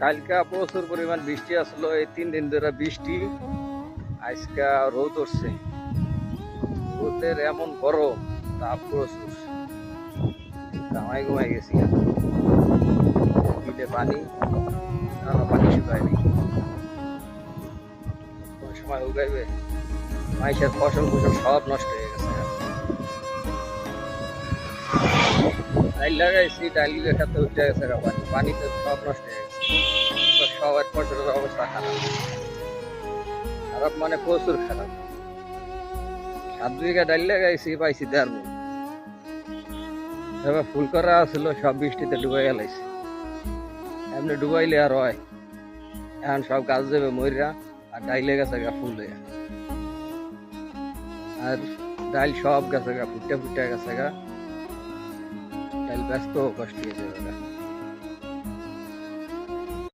কালকা প্রচুর পরিমাণ বৃষ্টি আসলো, এই 3 দিন ধরে বৃষ্টি। আজকে রোদ উঠছে, রোদের এমন গরম, তাপ প্রচুর। ঘামাই ঘুমাই গেছি। বিলে পানি, পানি শুকায়নি, কোন সময় উগাইবে। মাইসের ফসল ফসল সব নষ্ট হয়ে গেছে। ডাইল লাগাইছি, ডাইল খাতে উঠে গেছে পানি, পানিতে সব নষ্ট হয়ে গেছে। সবার ফসলের অবস্থা খারাপ, খারাপ মানে প্রচুর খারাপ। 7 বিঘা ডাইল লাগাইছি, পাইছি 1.5 মণ। এবার ফুল করা আছিল, সব বৃষ্টিতে ডুবাই গেলাইছে। এমনি ডুবাইলে আর হয়, এখন সব গাছ যাবে মরিয়া, আর ডাইলে গেছে গা ফুল হয়ে। আর ডাইল সব গেছে গা ফুটে ফুটে গেছে গা, ডাইল ব্যস্ত কষ্ট হয়ে যাবে।